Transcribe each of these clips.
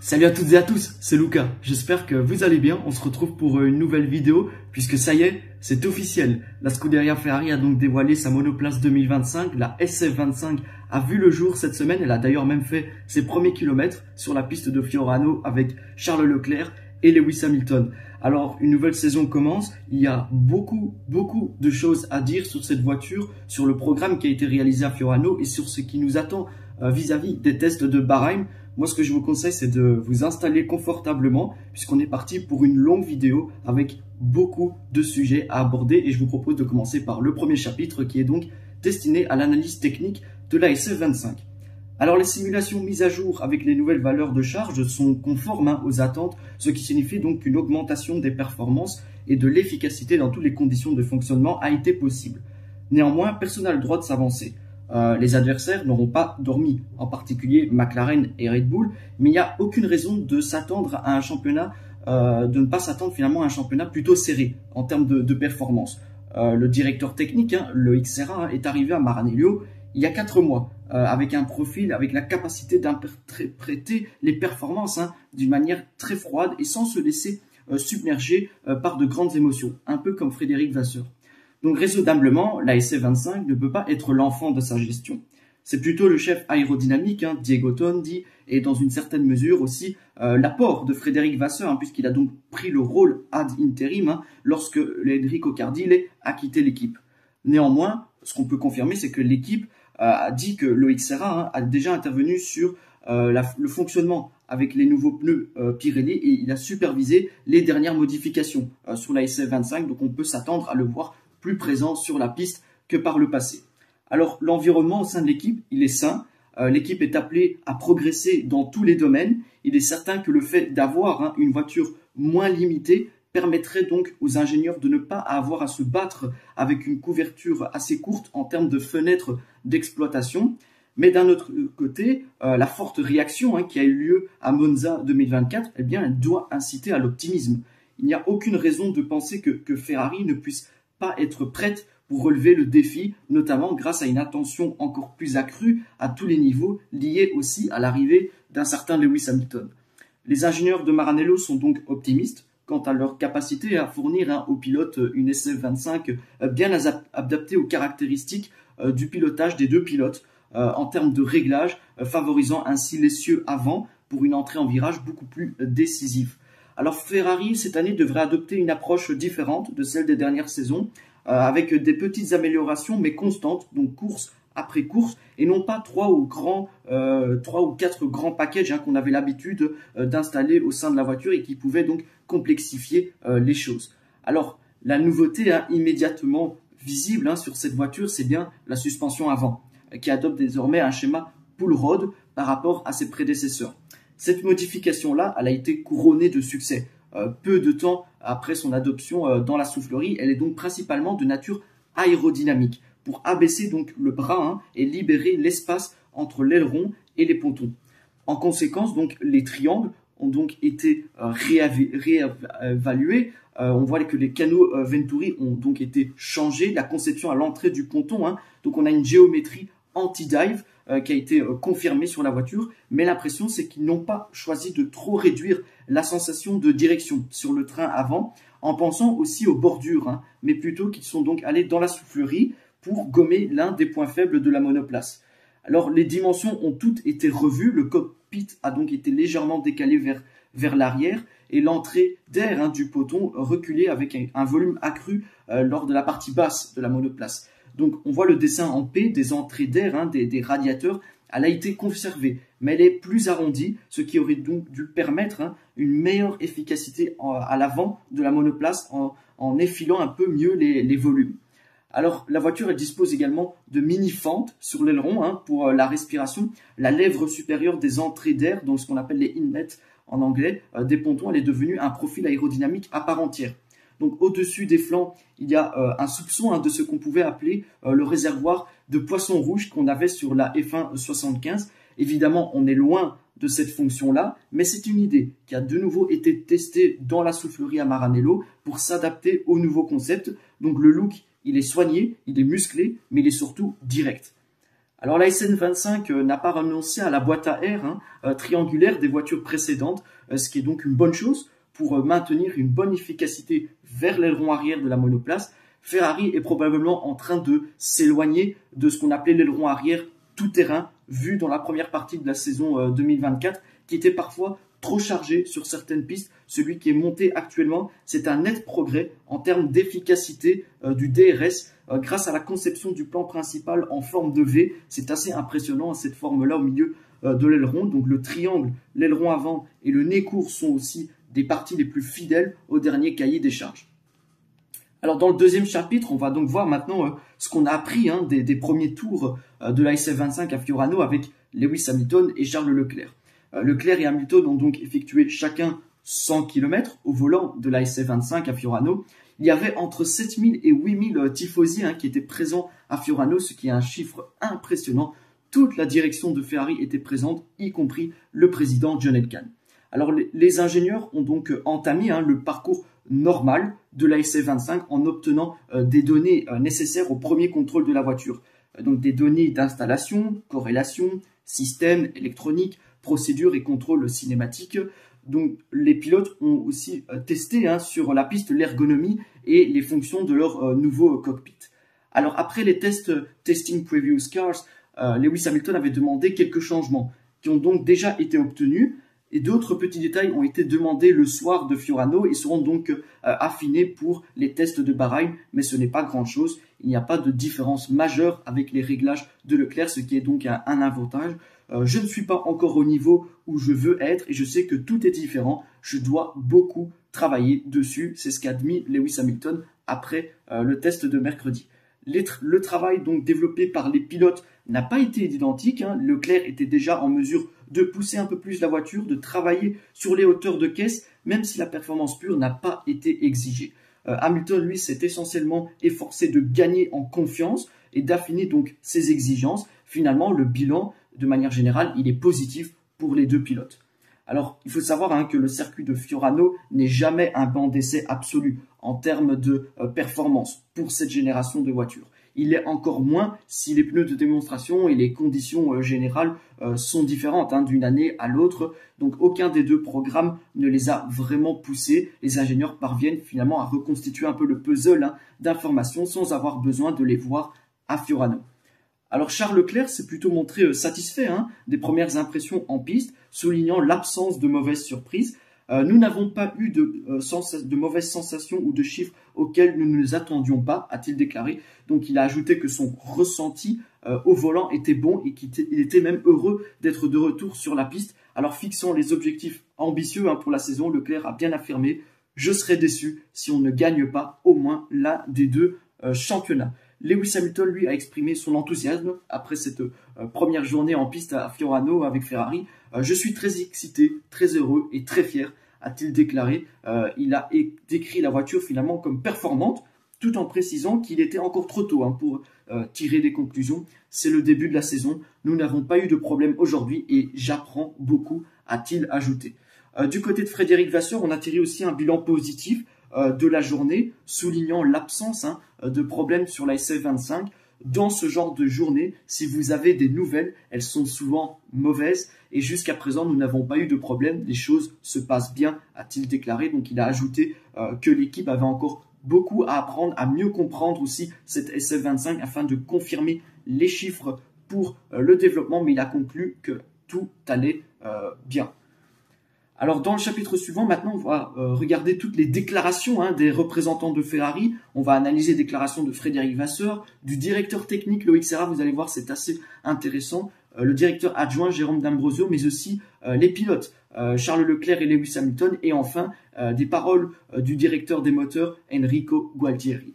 Salut à toutes et à tous, c'est Lucas. J'espère que vous allez bien. On se retrouve pour une nouvelle vidéo puisque ça y est, c'est officiel. La Scuderia Ferrari a donc dévoilé sa monoplace 2025. La SF25 a vu le jour cette semaine. Elle a d'ailleurs même fait ses premiers kilomètres sur la piste de Fiorano avec Charles Leclerc et Lewis Hamilton. Alors, une nouvelle saison commence. Il y a beaucoup de choses à dire sur cette voiture, sur le programme qui a été réalisé à Fiorano et sur ce qui nous attend vis-à-vis des tests de Bahreïn. Moi, ce que je vous conseille, c'est de vous installer confortablement puisqu'on est parti pour une longue vidéo avec beaucoup de sujets à aborder et je vous propose de commencer par le premier chapitre qui est donc destiné à l'analyse technique de la SF25. Alors, les simulations mises à jour avec les nouvelles valeurs de charge sont conformes aux attentes, ce qui signifie donc qu'une augmentation des performances et de l'efficacité dans toutes les conditions de fonctionnement a été possible. Néanmoins, personne n'a le droit de s'avancer. Les adversaires n'auront pas dormi, en particulier McLaren et Red Bull, mais il n'y a aucune raison de s'attendre à un championnat, de ne pas s'attendre finalement à un championnat plutôt serré en termes de performance. Le directeur technique, le XRA, est arrivé à Maranello il y a 4 mois, avec un profil, avec la capacité d'interpréter les performances d'une manière très froide et sans se laisser submerger par de grandes émotions, un peu comme Frédéric Vasseur. Donc raisonnablement, la SF25 ne peut pas être l'enfant de sa gestion. C'est plutôt le chef aérodynamique, Diego Tondi, et dans une certaine mesure aussi l'apport de Frédéric Vasseur, puisqu'il a donc pris le rôle ad interim lorsque Enrico Cardile a quitté l'équipe. Néanmoins, ce qu'on peut confirmer, c'est que l'équipe a dit que le XRA a déjà intervenu sur le fonctionnement avec les nouveaux pneus Pirelli et il a supervisé les dernières modifications sur la SF25, donc on peut s'attendre à le voir plus présent sur la piste que par le passé. Alors l'environnement au sein de l'équipe, il est sain. L'équipe est appelée à progresser dans tous les domaines. Il est certain que le fait d'avoir une voiture moins limitée permettrait donc aux ingénieurs de ne pas avoir à se battre avec une couverture assez courte en termes de fenêtres d'exploitation. Mais d'un autre côté, la forte réaction qui a eu lieu à Monza 2024, eh bien, elle doit inciter à l'optimisme. Il n'y a aucune raison de penser que Ferrari ne puisse pas être prête pour relever le défi, notamment grâce à une attention encore plus accrue à tous les niveaux, liés aussi à l'arrivée d'un certain Lewis Hamilton. Les ingénieurs de Maranello sont donc optimistes quant à leur capacité à fournir aux pilotes une SF25 bien adaptée aux caractéristiques du pilotage des deux pilotes en termes de réglage, favorisant ainsi l'essieu avant pour une entrée en virage beaucoup plus décisive. Alors Ferrari, cette année, devrait adopter une approche différente de celle des dernières saisons, avec des petites améliorations, mais constantes, donc course après course, et non pas 3 ou 4 grands packages qu'on avait l'habitude d'installer au sein de la voiture et qui pouvaient donc complexifier les choses. Alors, la nouveauté immédiatement visible sur cette voiture, c'est bien la suspension avant, qui adopte désormais un schéma pull rod par rapport à ses prédécesseurs. Cette modification-là, elle a été couronnée de succès. Peu de temps après son adoption dans la soufflerie, elle est donc principalement de nature aérodynamique, pour abaisser donc le bras et libérer l'espace entre l'aileron et les pontons. En conséquence, donc, les triangles ont donc été réévalués. On voit que les canaux Venturi ont donc été changés, la conception à l'entrée du ponton. Donc on a une géométrie anti-dive qui a été confirmée sur la voiture, mais l'impression c'est qu'ils n'ont pas choisi de trop réduire la sensation de direction sur le train avant, en pensant aussi aux bordures, mais plutôt qu'ils sont donc allés dans la soufflerie pour gommer l'un des points faibles de la monoplace. Alors les dimensions ont toutes été revues, le cockpit a donc été légèrement décalé vers l'arrière et l'entrée d'air du poton reculée avec un volume accru lors de la partie basse de la monoplace. Donc on voit le dessin en P des entrées d'air, des radiateurs, elle a été conservée, mais elle est plus arrondie, ce qui aurait donc dû permettre une meilleure efficacité à l'avant de la monoplace en effilant un peu mieux les volumes. Alors la voiture elle dispose également de mini-fentes sur l'aileron pour la respiration. La lèvre supérieure des entrées d'air, donc ce qu'on appelle les inlets en anglais, des pontons, elle est devenue un profil aérodynamique à part entière. Donc au-dessus des flancs, il y a un soupçon de ce qu'on pouvait appeler le réservoir de poisson rouge qu'on avait sur la F1 75. Évidemment, on est loin de cette fonction-là, mais c'est une idée qui a de nouveau été testée dans la soufflerie à Maranello pour s'adapter au nouveau concept. Donc le look, il est soigné, il est musclé, mais il est surtout direct. Alors la SN25 n'a pas renoncé à la boîte à air triangulaire des voitures précédentes, ce qui est donc une bonne chose pour maintenir une bonne efficacité vers l'aileron arrière de la monoplace. Ferrari est probablement en train de s'éloigner de ce qu'on appelait l'aileron arrière tout-terrain, vu dans la première partie de la saison 2024, qui était parfois trop chargé sur certaines pistes. Celui qui est monté actuellement, c'est un net progrès en termes d'efficacité du DRS grâce à la conception du plan principal en forme de V. C'est assez impressionnant cette forme-là au milieu de l'aileron. Donc le triangle, l'aileron avant et le nez court sont aussi des parties les plus fidèles au dernier cahier des charges. Alors dans le deuxième chapitre, on va donc voir maintenant ce qu'on a appris des premiers tours de la SF25 à Fiorano avec Lewis Hamilton et Charles Leclerc. Leclerc et Hamilton ont donc effectué chacun 100 km au volant de la SF25 à Fiorano. Il y avait entre 7000 et 8000 tifosi qui étaient présents à Fiorano, ce qui est un chiffre impressionnant. Toute la direction de Ferrari était présente, y compris le président John Elkann. Alors les ingénieurs ont donc entamé le parcours normal de la SF25 en obtenant des données nécessaires au premier contrôle de la voiture. Donc des données d'installation, corrélation, système électronique, procédure et contrôle cinématique. Donc les pilotes ont aussi testé sur la piste l'ergonomie et les fonctions de leur nouveau cockpit. Alors après les tests Testing Previous Cars, Lewis Hamilton avait demandé quelques changements qui ont donc déjà été obtenus et d'autres petits détails ont été demandés le soir de Fiorano et seront donc affinés pour les tests de Bahreïn, mais ce n'est pas grand-chose. Il n'y a pas de différence majeure avec les réglages de Leclerc, ce qui est donc un avantage. Je ne suis pas encore au niveau où je veux être et je sais que tout est différent. Je dois beaucoup travailler dessus. C'est ce qu'a admis Lewis Hamilton après le test de mercredi. Le travail donc développé par les pilotes n'a pas été identique. Leclerc était déjà en mesure de pousser un peu plus la voiture, de travailler sur les hauteurs de caisse, même si la performance pure n'a pas été exigée. Hamilton, lui, s'est essentiellement efforcé de gagner en confiance et d'affiner donc ses exigences. Finalement, le bilan, de manière générale, il est positif pour les deux pilotes. Alors, il faut savoir que le circuit de Fiorano n'est jamais un banc d'essai absolu en termes de performance pour cette génération de voitures. Il est encore moins si les pneus de démonstration et les conditions générales sont différentes d'une année à l'autre. Donc aucun des deux programmes ne les a vraiment poussés. Les ingénieurs parviennent finalement à reconstituer un peu le puzzle d'informations sans avoir besoin de les voir à Fiorano. Alors Charles Leclerc s'est plutôt montré satisfait des premières impressions en piste, soulignant l'absence de mauvaises surprises. Nous n'avons pas eu de mauvaises sensations ou de chiffres auxquels nous ne nous attendions pas, a-t-il déclaré. Donc il a ajouté que son ressenti au volant était bon et qu'il était même heureux d'être de retour sur la piste. Alors fixant les objectifs ambitieux pour la saison, Leclerc a bien affirmé « Je serais déçu si on ne gagne pas au moins l'un des deux championnats ». Lewis Hamilton, lui, a exprimé son enthousiasme après cette première journée en piste à Fiorano avec Ferrari. Je suis très excité, très heureux et très fier, a-t-il déclaré. Il a décrit la voiture finalement comme performante, tout en précisant qu'il était encore trop tôt pour tirer des conclusions. C'est le début de la saison, nous n'avons pas eu de problème aujourd'hui et j'apprends beaucoup, a-t-il ajouté. Du côté de Frédéric Vasseur, on a tiré aussi un bilan positif de la journée, soulignant l'absence de problèmes sur la SF25. Dans ce genre de journée, si vous avez des nouvelles, elles sont souvent mauvaises et jusqu'à présent, nous n'avons pas eu de problème. Les choses se passent bien, a-t-il déclaré. Donc, il a ajouté que l'équipe avait encore beaucoup à apprendre, à mieux comprendre aussi cette SF25 afin de confirmer les chiffres pour le développement, mais il a conclu que tout allait bien. Alors dans le chapitre suivant, maintenant, on va regarder toutes les déclarations des représentants de Ferrari. On va analyser les déclarations de Frédéric Vasseur, du directeur technique Loïc Serra. Vous allez voir, c'est assez intéressant. Le directeur adjoint Jérôme D'Ambrosio, mais aussi les pilotes Charles Leclerc et Lewis Hamilton. Et enfin, des paroles du directeur des moteurs Enrico Gualtieri.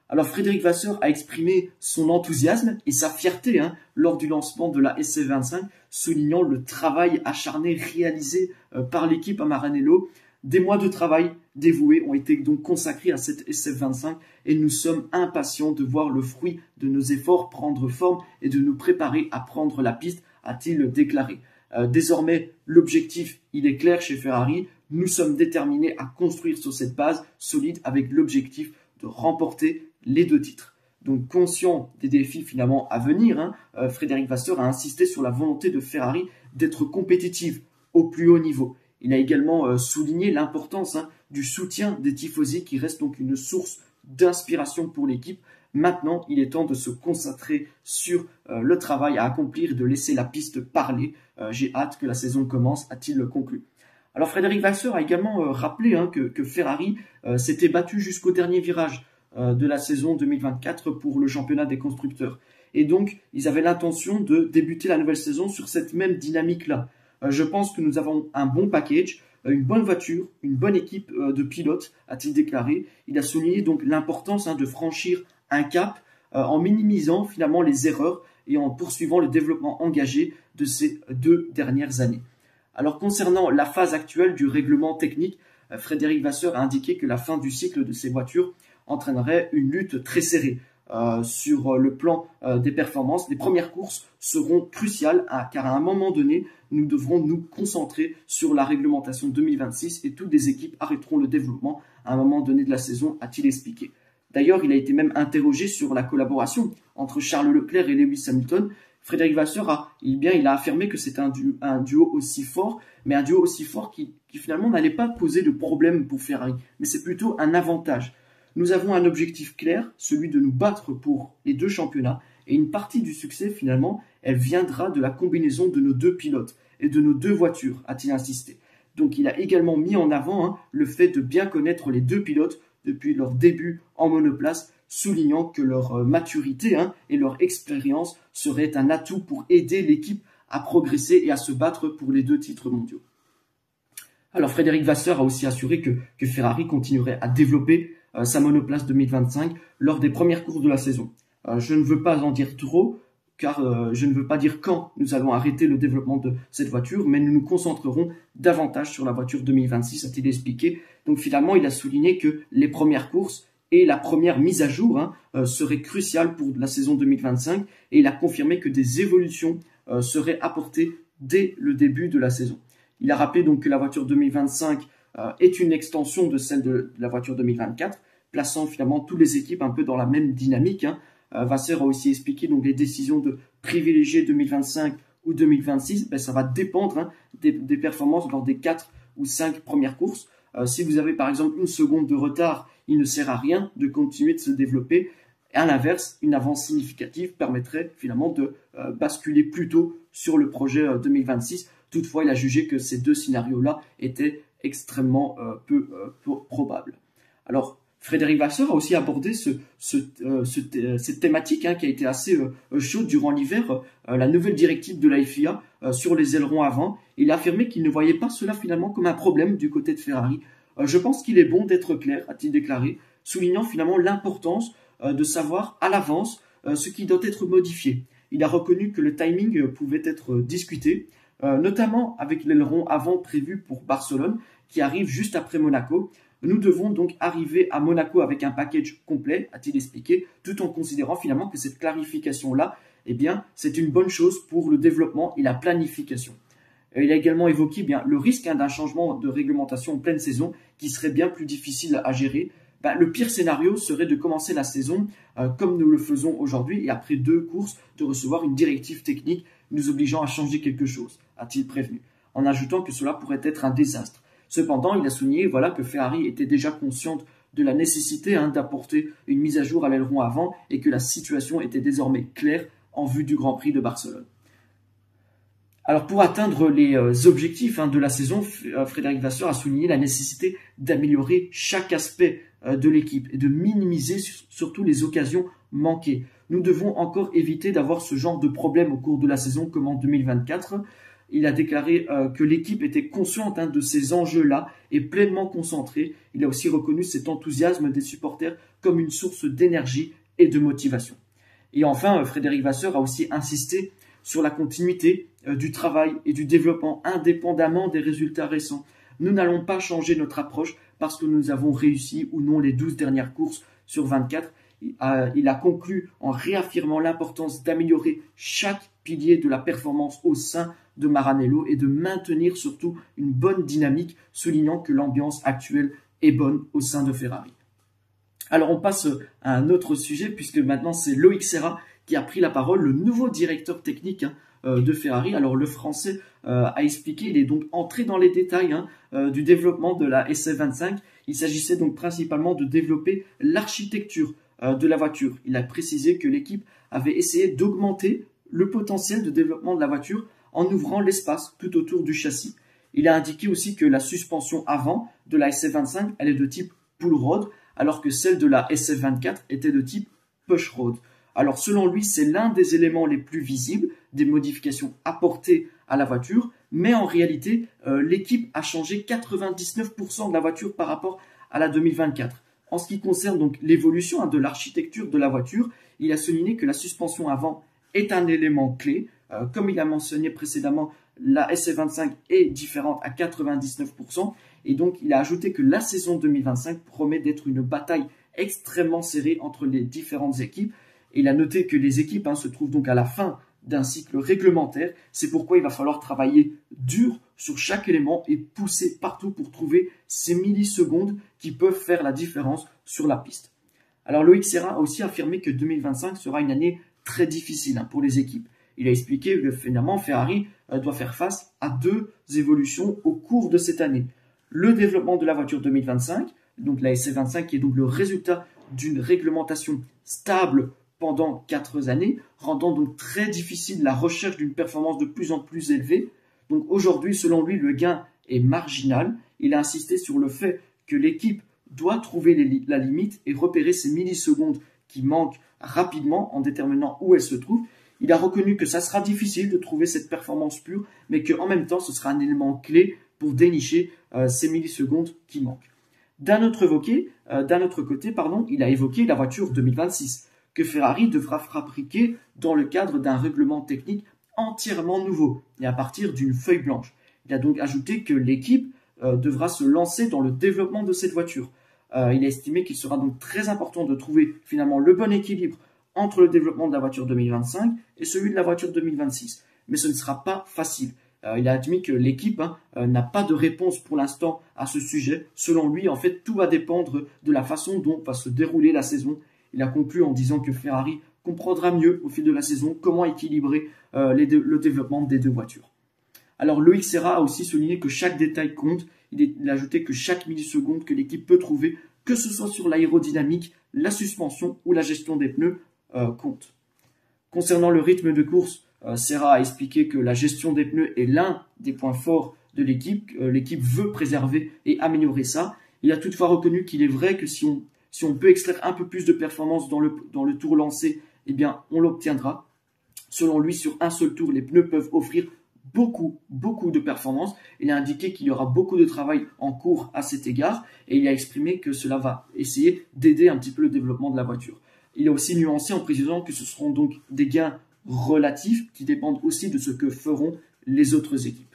Alors Frédéric Vasseur a exprimé son enthousiasme et sa fierté lors du lancement de la SF25, soulignant le travail acharné réalisé par l'équipe à Maranello. Des mois de travail dévoués ont été donc consacrés à cette SF25 et nous sommes impatients de voir le fruit de nos efforts prendre forme et de nous préparer à prendre la piste, a-t-il déclaré. Désormais, l'objectif, il est clair chez Ferrari. Nous sommes déterminés à construire sur cette base solide avec l'objectif de remporter les deux titres. Donc conscient des défis finalement à venir, Frédéric Vasseur a insisté sur la volonté de Ferrari d'être compétitive au plus haut niveau. Il a également souligné l'importance du soutien des tifosi qui reste donc une source d'inspiration pour l'équipe. Maintenant, il est temps de se concentrer sur le travail à accomplir et de laisser la piste parler. J'ai hâte que la saison commence, a-t-il conclu. Alors Frédéric Vasseur a également rappelé que Ferrari s'était battu jusqu'au dernier virage de la saison 2024 pour le championnat des constructeurs. Et donc, ils avaient l'intention de débuter la nouvelle saison sur cette même dynamique-là. Je pense que nous avons un bon package, une bonne voiture, une bonne équipe de pilotes, a-t-il déclaré. Il a souligné donc l'importance de franchir un cap en minimisant finalement les erreurs et en poursuivant le développement engagé de ces 2 dernières années. Alors concernant la phase actuelle du règlement technique, Frédéric Vasseur a indiqué que la fin du cycle de ces voitures entraînerait une lutte très serrée. Sur le plan des performances, les premières courses seront cruciales car à un moment donné, nous devrons nous concentrer sur la réglementation 2026 et toutes les équipes arrêteront le développement à un moment donné de la saison, a-t-il expliqué. D'ailleurs, il a été même interrogé sur la collaboration entre Charles Leclerc et Lewis Hamilton. Frédéric Vasseur il a affirmé que c'était un duo aussi fort, mais un duo aussi fort qui finalement n'allait pas poser de problème pour Ferrari, mais c'est plutôt un avantage. Nous avons un objectif clair, celui de nous battre pour les 2 championnats, et une partie du succès finalement, elle viendra de la combinaison de nos 2 pilotes et de nos 2 voitures, a-t-il insisté. Donc il a également mis en avant le fait de bien connaître les 2 pilotes depuis leur début en monoplace, soulignant que leur maturité et leur expérience seraient un atout pour aider l'équipe à progresser et à se battre pour les 2 titres mondiaux. Alors Frédéric Vasseur a aussi assuré que Ferrari continuerait à développer sa monoplace 2025 lors des premières courses de la saison. Je ne veux pas en dire trop, car je ne veux pas dire quand nous allons arrêter le développement de cette voiture, mais nous nous concentrerons davantage sur la voiture 2026, a-t-il expliqué. Donc finalement, il a souligné que les premières courses et la première mise à jour seraient cruciales pour la saison 2025, et il a confirmé que des évolutions seraient apportées dès le début de la saison. Il a rappelé donc que la voiture 2025 est une extension de celle de la voiture 2024, plaçant finalement toutes les équipes un peu dans la même dynamique. Vasseur a aussi expliqué donc les décisions de privilégier 2025 ou 2026, ça va dépendre des performances lors des 4 ou 5 premières courses. Si vous avez par exemple 1 seconde de retard, il ne sert à rien de continuer de se développer. Et à l'inverse, une avance significative permettrait finalement de basculer plus tôt sur le projet 2026. Toutefois, il a jugé que ces 2 scénarios-là étaient extrêmement peu probables. Alors, Frédéric Vasseur a aussi abordé cette thématique qui a été assez chaude durant l'hiver, la nouvelle directive de la FIA sur les ailerons avant. Il a affirmé qu'il ne voyait pas cela finalement comme un problème du côté de Ferrari. Je pense qu'il est bon d'être clair, a-t-il déclaré, soulignant finalement l'importance de savoir à l'avance ce qui doit être modifié. Il a reconnu que le timing pouvait être discuté, notamment avec l'aileron avant prévu pour Barcelone, qui arrive juste après Monaco. Nous devons donc arriver à Monaco avec un package complet, a-t-il expliqué, tout en considérant finalement que cette clarification-là, c'est une bonne chose pour le développement et la planification. Il a également évoqué le risque d'un changement de réglementation en pleine saison qui serait bien plus difficile à gérer. Le pire scénario serait de commencer la saison comme nous le faisons aujourd'hui et après 2 courses de recevoir une directive technique nous obligeant à changer quelque chose, a-t-il prévenu, en ajoutant que cela pourrait être un désastre. Cependant, il a souligné que Ferrari était déjà consciente de la nécessité d'apporter une mise à jour à l'aileron avant et que la situation était désormais claire en vue du Grand Prix de Barcelone. Alors pour atteindre les objectifs de la saison, Frédéric Vasseur a souligné la nécessité d'améliorer chaque aspect de l'équipe et de minimiser surtout les occasions manquées. Nous devons encore éviter d'avoir ce genre de problème au cours de la saison comme en 2024. Il a déclaré que l'équipe était consciente de ces enjeux-là et pleinement concentrée. Il a aussi reconnu cet enthousiasme des supporters comme une source d'énergie et de motivation. Et enfin, Frédéric Vasseur a aussi insisté sur la continuité du travail et du développement indépendamment des résultats récents. Nous n'allons pas changer notre approche parce que nous avons réussi ou non les 12 dernières courses sur 24. Il a conclu en réaffirmant l'importance d'améliorer chaque pilier de la performance au sein de Maranello et de maintenir surtout une bonne dynamique, soulignant que l'ambiance actuelle est bonne au sein de Ferrari. Alors on passe à un autre sujet puisque maintenant c'est Loïc Serra qui a pris la parole, le nouveau directeur technique de Ferrari. Alors le français a expliqué, il est donc entré dans les détails du développement de la SF25. Il s'agissait donc principalement de développer l'architecture de la voiture. Il a précisé que l'équipe avait essayé d'augmenter le potentiel de développement de la voiture en ouvrant l'espace tout autour du châssis. Il a indiqué aussi que la suspension avant de la SF25, elle est de type pull rod, alors que celle de la SF24 était de type push rod. Alors selon lui, c'est l'un des éléments les plus visibles des modifications apportées à la voiture, mais en réalité, l'équipe a changé 99% de la voiture par rapport à la 2024. En ce qui concerne donc l'évolution de l'architecture de la voiture, il a souligné que la suspension avant est un élément clé. Comme il a mentionné précédemment, la SF25 est différente à 99%. Et donc, il a ajouté que la saison 2025 promet d'être une bataille extrêmement serrée entre les différentes équipes. Et il a noté que les équipes se trouvent donc à la fin d'un cycle réglementaire. C'est pourquoi il va falloir travailler dur sur chaque élément et pousser partout pour trouver ces millisecondes qui peuvent faire la différence sur la piste. Alors, Loïc Serra a aussi affirmé que 2025 sera une année très difficile pour les équipes. Il a expliqué que finalement Ferrari doit faire face à deux évolutions au cours de cette année. Le développement de la voiture 2025, donc la SF25 qui est donc le résultat d'une réglementation stable pendant 4 années, rendant donc très difficile la recherche d'une performance de plus en plus élevée. Donc aujourd'hui, selon lui, le gain est marginal. Il a insisté sur le fait que l'équipe doit trouver la limite et repérer ces millisecondes qui manquent rapidement en déterminant où elles se trouvent. Il a reconnu que ça sera difficile de trouver cette performance pure, mais qu'en même temps, ce sera un élément clé pour dénicher ces millisecondes qui manquent. D'un autre côté, il a évoqué la voiture 2026, que Ferrari devra fabriquer dans le cadre d'un règlement technique entièrement nouveau et à partir d'une feuille blanche. Il a donc ajouté que l'équipe devra se lancer dans le développement de cette voiture. Il a estimé qu'il sera donc très important de trouver finalement le bon équilibre entre le développement de la voiture 2025 et celui de la voiture 2026. Mais ce ne sera pas facile. Il a admis que l'équipe n'a pas de réponse pour l'instant à ce sujet. Selon lui, en fait, tout va dépendre de la façon dont va se dérouler la saison. Il a conclu en disant que Ferrari comprendra mieux au fil de la saison comment équilibrer le développement des deux voitures. Alors Loïc Serra a aussi souligné que chaque détail compte. Il a ajouté que chaque milliseconde que l'équipe peut trouver, que ce soit sur l'aérodynamique, la suspension ou la gestion des pneus, compte. Concernant le rythme de course, Serra a expliqué que la gestion des pneus est l'un des points forts de l'équipe. L'équipe veut préserver et améliorer ça. Il a toutefois reconnu qu'il est vrai que si on peut extraire un peu plus de performance dans le tour lancé, eh bien, on l'obtiendra. Selon lui, sur un seul tour, les pneus peuvent offrir beaucoup de performance. Il a indiqué qu'il y aura beaucoup de travail en cours à cet égard et il a exprimé que cela va essayer d'aider un petit peu le développement de la voiture. Il a aussi nuancé en précisant que ce seront donc des gains relatifs qui dépendent aussi de ce que feront les autres équipes.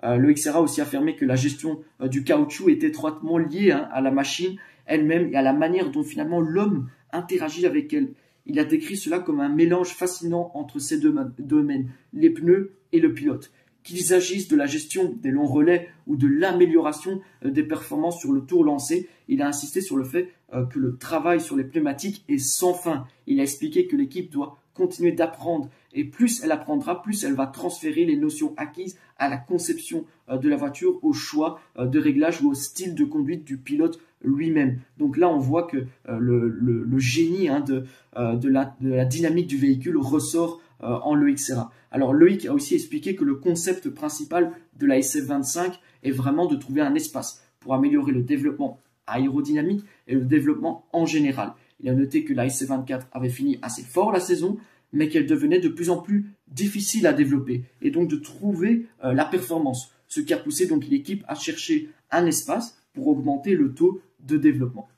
Loïc Serra a aussi affirmé que la gestion du caoutchouc est étroitement liée à la machine elle-même et à la manière dont finalement l'homme interagit avec elle. Il a décrit cela comme un mélange fascinant entre ces deux domaines, les pneus et le pilote. Qu'il s'agisse de la gestion des longs relais ou de l'amélioration des performances sur le tour lancé, il a insisté sur le fait que le travail sur les pneumatiques est sans fin. Il a expliqué que l'équipe doit continuer d'apprendre et plus elle apprendra, plus elle va transférer les notions acquises à la conception de la voiture, au choix de réglage ou au style de conduite du pilote lui-même. Donc là, on voit que le génie de la dynamique du véhicule ressort en Loïc Serra. Alors Loïc a aussi expliqué que le concept principal de la SF25 est vraiment de trouver un espace pour améliorer le développement aérodynamique et le développement en général. Il a noté que la SF24 avait fini assez fort la saison, mais qu'elle devenait de plus en plus difficile à développer et donc de trouver la performance, ce qui a poussé donc l'équipe à chercher un espace pour augmenter le taux de développement.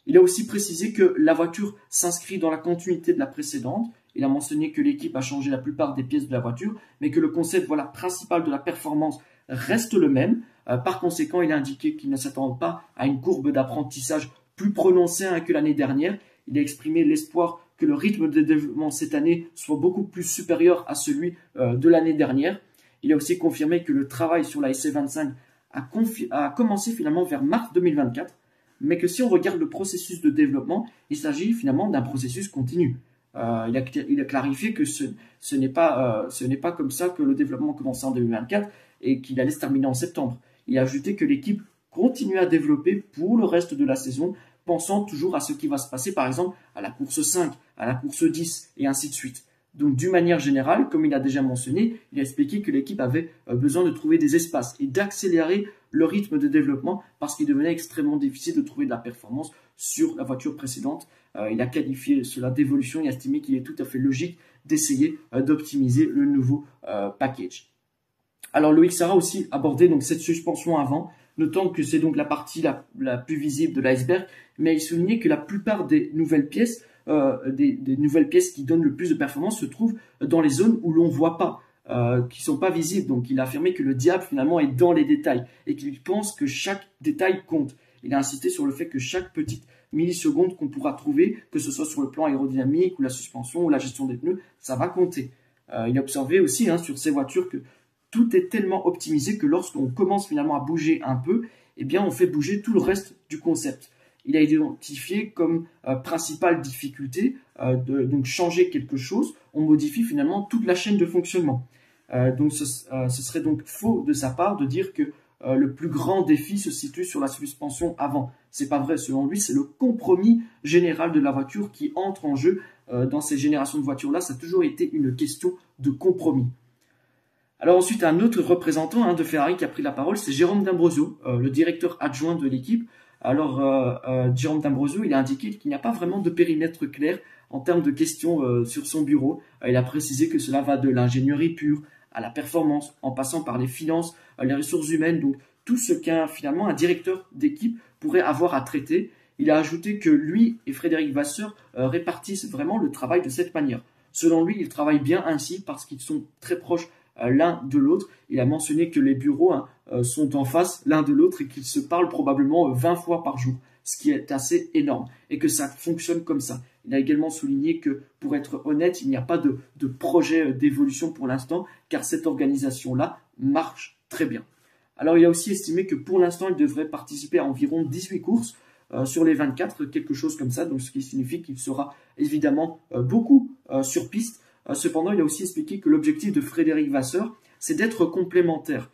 Il a aussi précisé que la voiture s'inscrit dans la continuité de la précédente. Il a mentionné que l'équipe a changé la plupart des pièces de la voiture, mais que le concept principal de la performance reste le même. Par conséquent, il a indiqué qu'il ne s'attend pas à une courbe d'apprentissage plus prononcée que l'année dernière. Il a exprimé l'espoir que le rythme de développement cette année soit beaucoup plus supérieur à celui de l'année dernière. Il a aussi confirmé que le travail sur la SC25 a commencé finalement vers mars 2024, mais que si on regarde le processus de développement, il s'agit finalement d'un processus continu. Il a clarifié que ce n'est pas comme ça que le développement commençait en 2024 et qu'il allait se terminer en septembre. Il a ajouté que l'équipe continue à développer pour le reste de la saison, pensant toujours à ce qui va se passer, par exemple, à la course 5, à la course 10, et ainsi de suite. Donc, d'une manière générale, comme il a déjà mentionné, il a expliqué que l'équipe avait besoin de trouver des espaces et d'accélérer le rythme de développement parce qu'il devenait extrêmement difficile de trouver de la performance sur la voiture précédente. Il a qualifié cela d'évolution et a estimé qu'il est tout à fait logique d'essayer d'optimiser le nouveau package. Alors, Loïc Sarra a aussi abordé donc, cette suspension avant, notant que c'est donc la partie la plus visible de l'iceberg, mais il soulignait que la plupart des nouvelles pièces, des nouvelles pièces qui donnent le plus de performance se trouvent dans les zones où l'on ne voit pas, qui sont pas visibles. Donc il a affirmé que le diable finalement est dans les détails et qu'il pense que chaque détail compte. Il a insisté sur le fait que chaque petite milliseconde qu'on pourra trouver, que ce soit sur le plan aérodynamique ou la suspension ou la gestion des pneus, ça va compter. Il a observé aussi sur ces voitures que tout est tellement optimisé que lorsqu'on commence finalement à bouger un peu, eh bien on fait bouger tout le reste du concept. Il a identifié comme principale difficulté donc changer quelque chose, on modifie finalement toute la chaîne de fonctionnement. Donc ce serait donc faux de sa part de dire que le plus grand défi se situe sur la suspension avant. C'est pas vrai, selon lui, c'est le compromis général de la voiture qui entre en jeu. Dans ces générations de voitures-là, ça a toujours été une question de compromis. Alors ensuite, un autre représentant de Ferrari qui a pris la parole, c'est Jérôme D'Ambrosio, le directeur adjoint de l'équipe. Alors, Jérôme D'Ambrosio, il a indiqué qu'il n'y a pas vraiment de périmètre clair en termes de questions sur son bureau. Il a précisé que cela va de l'ingénierie pure à la performance, en passant par les finances, les ressources humaines, donc tout ce qu'un finalement un directeur d'équipe pourrait avoir à traiter. Il a ajouté que lui et Frédéric Vasseur répartissent vraiment le travail de cette manière. Selon lui, ils travaillent bien ainsi parce qu'ils sont très proches l'un de l'autre. Il a mentionné que les bureaux sont en face l'un de l'autre et qu'ils se parlent probablement 20 fois par jour, ce qui est assez énorme et que ça fonctionne comme ça. Il a également souligné que, pour être honnête, il n'y a pas de projet d'évolution pour l'instant car cette organisation-là marche très bien. Alors il a aussi estimé que pour l'instant, il devrait participer à environ 18 courses sur les 24, quelque chose comme ça, donc ce qui signifie qu'il sera évidemment beaucoup sur piste. Cependant, il a aussi expliqué que l'objectif de Frédéric Vasseur, c'est d'être complémentaire.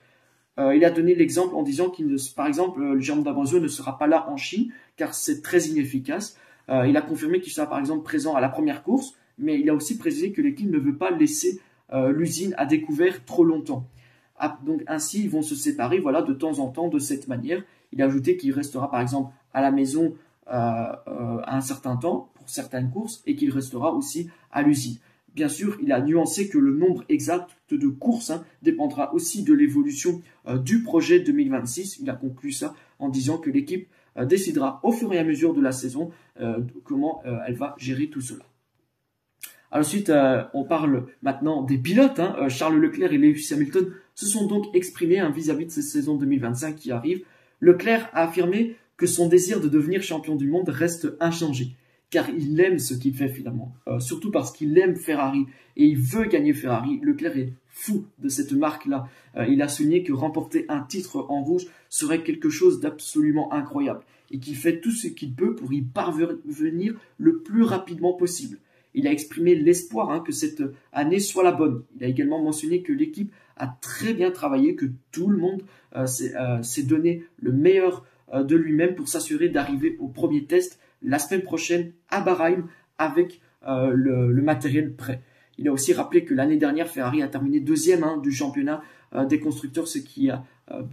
Il a donné l'exemple en disant par exemple, Jérôme D'Ambrosio ne sera pas là en Chine, car c'est très inefficace. Il a confirmé qu'il sera par exemple présent à la première course, mais il a aussi précisé que l'équipe ne veut pas laisser l'usine à découvert trop longtemps. Donc ainsi, ils vont se séparer de temps en temps de cette manière. Il a ajouté qu'il restera par exemple à la maison à un certain temps pour certaines courses et qu'il restera aussi à l'usine. Bien sûr, il a nuancé que le nombre exact de courses dépendra aussi de l'évolution du projet 2026. Il a conclu ça en disant que l'équipe décidera au fur et à mesure de la saison comment elle va gérer tout cela. Ensuite, on parle maintenant des pilotes. Charles Leclerc et Lewis Hamilton se sont donc exprimés vis-à-vis de cette saison 2025 qui arrive. Leclerc a affirmé que son désir de devenir champion du monde reste inchangé, car il aime ce qu'il fait finalement, surtout parce qu'il aime Ferrari et il veut gagner Ferrari. Leclerc est fou de cette marque-là. Il a souligné que remporter un titre en rouge serait quelque chose d'absolument incroyable et qu'il fait tout ce qu'il peut pour y parvenir le plus rapidement possible. Il a exprimé l'espoir que cette année soit la bonne. Il a également mentionné que l'équipe a très bien travaillé, que tout le monde s'est donné le meilleur de lui-même pour s'assurer d'arriver au premier test la semaine prochaine à Bahreïn avec le matériel prêt. Il a aussi rappelé que l'année dernière, Ferrari a terminé deuxième du championnat des constructeurs, ce qui a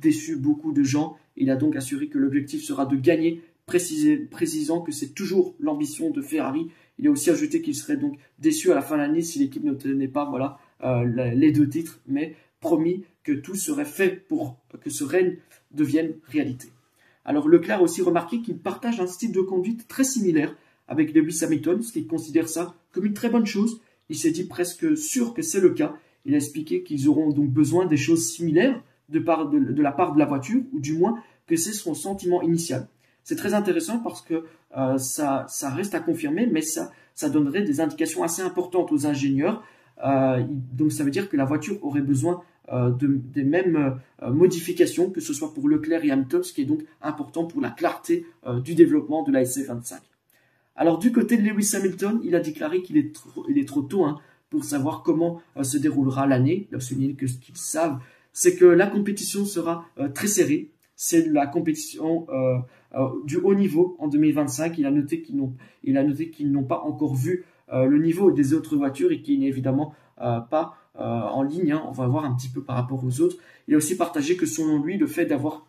déçu beaucoup de gens. Il a donc assuré que l'objectif sera de gagner, précisant que c'est toujours l'ambition de Ferrari. Il a aussi ajouté qu'il serait donc déçu à la fin de l'année si l'équipe ne tenait pas les 2 titres, mais promis que tout serait fait pour que ce règne devienne réalité. Alors Leclerc a aussi remarqué qu'il partage un style de conduite très similaire avec Lewis Hamilton, ce qu'il considère ça comme une très bonne chose. Il s'est dit presque sûr que c'est le cas. Il a expliqué qu'ils auront donc besoin des choses similaires de la part de la voiture, ou du moins que c'est son sentiment initial. C'est très intéressant parce que ça reste à confirmer, mais ça donnerait des indications assez importantes aux ingénieurs. Donc ça veut dire que la voiture aurait besoin des mêmes modifications, que ce soit pour Leclerc et Hamilton, ce qui est donc important pour la clarté du développement de la SF25. Alors du côté de Lewis Hamilton, il a déclaré qu'il est trop tôt pour savoir comment se déroulera l'année. Il a souligné que ce qu'ils savent, c'est que la compétition sera très serrée. C'est la compétition du haut niveau en 2025. Il a noté qu'ils n'ont pas encore vu le niveau des autres voitures et qu'il n'est évidemment pas en ligne. On va voir un petit peu par rapport aux autres. Il a aussi partagé que selon lui, le fait d'avoir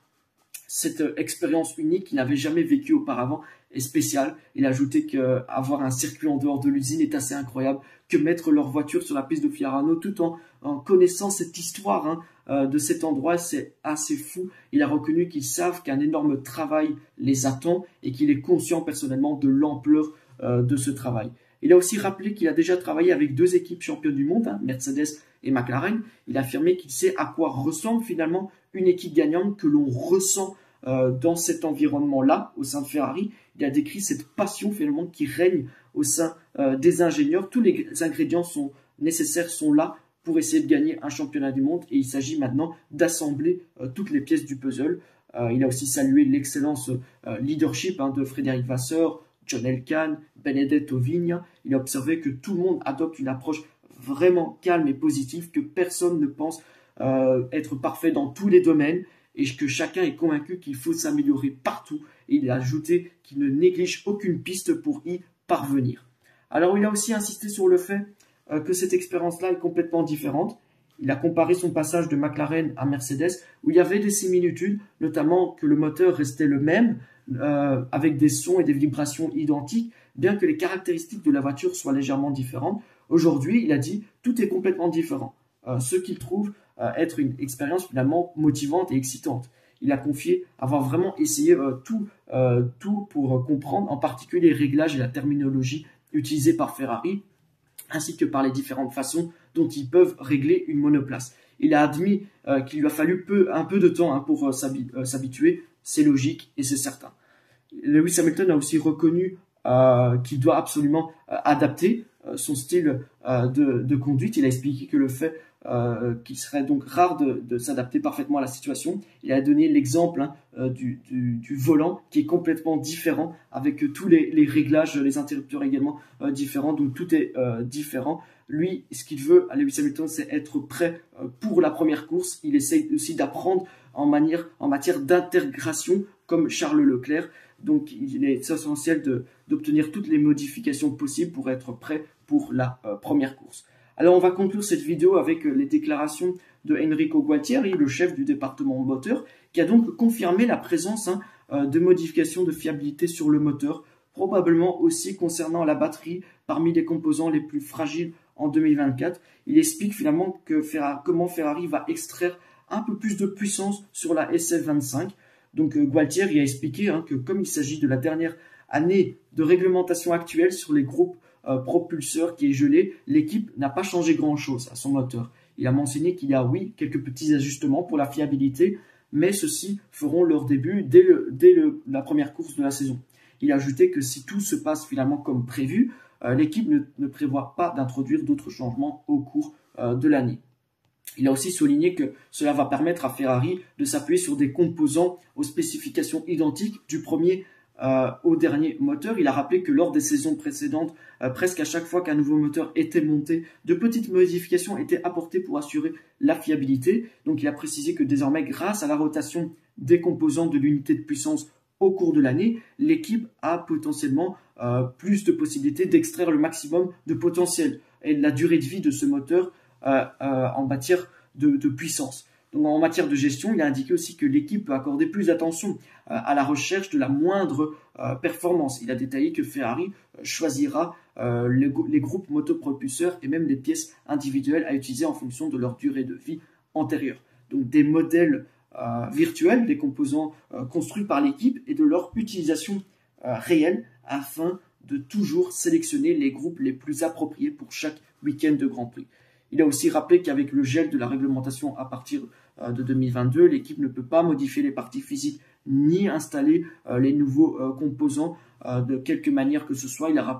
cette expérience unique qu'il n'avait jamais vécue auparavant est spécial. Il a ajouté qu'avoir un circuit en dehors de l'usine est assez incroyable, que mettre leur voiture sur la piste de Fiorano tout en connaissant cette histoire de cet endroit, c'est assez fou. Il a reconnu qu'ils savent qu'un énorme travail les attend et qu'il est conscient personnellement de l'ampleur de ce travail. Il a aussi rappelé qu'il a déjà travaillé avec 2 équipes championnes du monde, Mercedes et McLaren. Il a affirmé qu'il sait à quoi ressemble finalement une équipe gagnante que l'on ressent dans cet environnement-là, au sein de Ferrari. Il a décrit cette passion finalement qui règne au sein des ingénieurs. Tous les ingrédients nécessaires sont là pour essayer de gagner un championnat du monde et il s'agit maintenant d'assembler toutes les pièces du puzzle. Il a aussi salué l'excellence leadership de Frédéric Vasseur, John Elkann, Benedetto Vigna. Il a observé que tout le monde adopte une approche vraiment calme et positive, que personne ne pense être parfait dans tous les domaines et que chacun est convaincu qu'il faut s'améliorer partout. Et il a ajouté qu'il ne néglige aucune piste pour y parvenir. Alors il a aussi insisté sur le fait que cette expérience-là est complètement différente. Il a comparé son passage de McLaren à Mercedes où il y avait des similitudes, notamment que le moteur restait le même, avec des sons et des vibrations identiques, bien que les caractéristiques de la voiture soient légèrement différentes. Aujourd'hui, il a dit, tout est complètement différent, ce qu'il trouve être une expérience finalement motivante et excitante. Il a confié avoir vraiment essayé tout pour comprendre, en particulier les réglages et la terminologie utilisée par Ferrari, ainsi que par les différentes façons dont ils peuvent régler une monoplace. Il a admis qu'il lui a fallu un peu de temps pour s'habituer, c'est logique et c'est certain. Lewis Hamilton a aussi reconnu qu'il doit absolument adapter son style de conduite. Il a expliqué que le fait qu'il serait donc rare de s'adapter parfaitement à la situation. Il a donné l'exemple du volant qui est complètement différent avec tous les réglages, les interrupteurs également différents, donc tout est différent. Lui, ce qu'il veut à Lewis Hamilton, c'est être prêt pour la première course. Il essaye aussi d'apprendre en matière d'intégration comme Charles Leclerc. Donc, il est essentiel d'obtenir toutes les modifications possibles pour être prêt pour la première course. Alors, on va conclure cette vidéo avec les déclarations de Enrico Gualtieri, le chef du département moteur, qui a donc confirmé la présence de modifications de fiabilité sur le moteur, probablement aussi concernant la batterie parmi les composants les plus fragiles en 2024. Il explique finalement comment Ferrari va extraire un peu plus de puissance sur la SF25. Donc Gualtieri a expliqué que comme il s'agit de la dernière année de réglementation actuelle sur les groupes propulseurs qui est gelé, l'équipe n'a pas changé grand-chose à son moteur. Il a mentionné qu'il y a, oui, quelques petits ajustements pour la fiabilité, mais ceux-ci feront leur début dès la première course de la saison. Il a ajouté que si tout se passe finalement comme prévu, l'équipe ne prévoit pas d'introduire d'autres changements au cours de l'année. Il a aussi souligné que cela va permettre à Ferrari de s'appuyer sur des composants aux spécifications identiques du premier au dernier moteur. Il a rappelé que lors des saisons précédentes, presque à chaque fois qu'un nouveau moteur était monté, de petites modifications étaient apportées pour assurer la fiabilité. Donc il a précisé que désormais, grâce à la rotation des composants de l'unité de puissance au cours de l'année, l'équipe a potentiellement plus de possibilités d'extraire le maximum de potentiel et la durée de vie de ce moteur en matière de puissance. Donc, en matière de gestion, il a indiqué aussi que l'équipe peut accorder plus d'attention à la recherche de la moindre performance. Il a détaillé que Ferrari choisira les groupes motopropulseurs et même les pièces individuelles à utiliser en fonction de leur durée de vie antérieure. Donc des modèles virtuels, des composants construits par l'équipe et de leur utilisation réelle afin de toujours sélectionner les groupes les plus appropriés pour chaque week-end de Grand Prix. Il a aussi rappelé qu'avec le gel de la réglementation à partir de 2022. L'équipe ne peut pas modifier les parties physiques ni installer les nouveaux composants de quelque manière que ce soit. Il a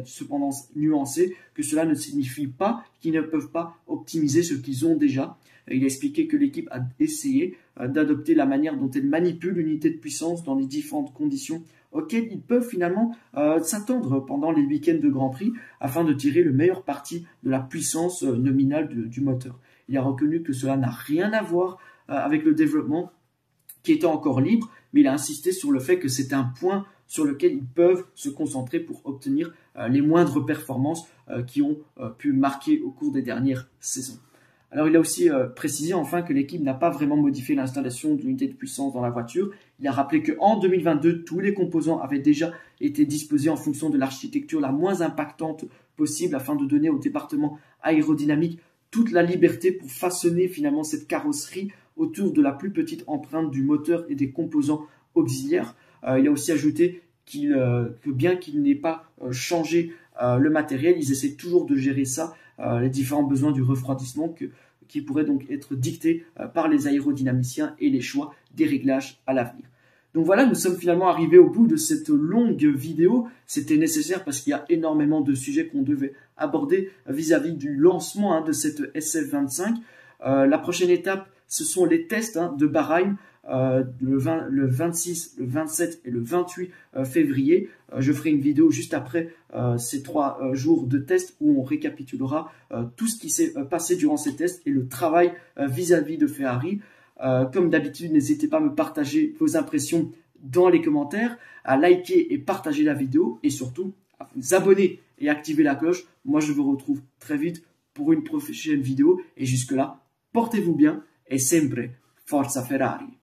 cependant nuancé que cela ne signifie pas qu'ils ne peuvent pas optimiser ce qu'ils ont déjà. Il a expliqué que l'équipe a essayé d'adopter la manière dont elle manipule l'unité de puissance dans les différentes conditions auxquelles ils peuvent finalement s'attendre pendant les week-ends de Grand Prix afin de tirer le meilleur parti de la puissance nominale du moteur. Il a reconnu que cela n'a rien à voir avec le développement qui était encore libre, mais il a insisté sur le fait que c'est un point sur lequel ils peuvent se concentrer pour obtenir les moindres performances qui ont pu marquer au cours des dernières saisons. Alors il a aussi précisé enfin que l'équipe n'a pas vraiment modifié l'installation de l'unité de puissance dans la voiture. Il a rappelé qu'en 2022, tous les composants avaient déjà été disposés en fonction de l'architecture la moins impactante possible afin de donner au département aérodynamique toute la liberté pour façonner finalement cette carrosserie autour de la plus petite empreinte du moteur et des composants auxiliaires. Il a aussi ajouté que bien qu'il n'ait pas changé le matériel, ils essaient toujours de gérer ça, les différents besoins du refroidissement qui pourraient donc être dictés par les aérodynamiciens et les choix des réglages à l'avenir. Donc voilà, nous sommes finalement arrivés au bout de cette longue vidéo. C'était nécessaire parce qu'il y a énormément de sujets qu'on devait aborder vis-à-vis du lancement de cette SF25. La prochaine étape, ce sont les tests de Bahreïn le 26, le 27 et le 28 février. Je ferai une vidéo juste après ces 3 jours de tests où on récapitulera tout ce qui s'est passé durant ces tests et le travail vis-à-vis de Ferrari. Comme d'habitude, n'hésitez pas à me partager vos impressions dans les commentaires, à liker et partager la vidéo et surtout à vous abonner et activer la cloche. Moi, je vous retrouve très vite pour une prochaine vidéo et jusque-là, portez-vous bien et sempre Forza Ferrari!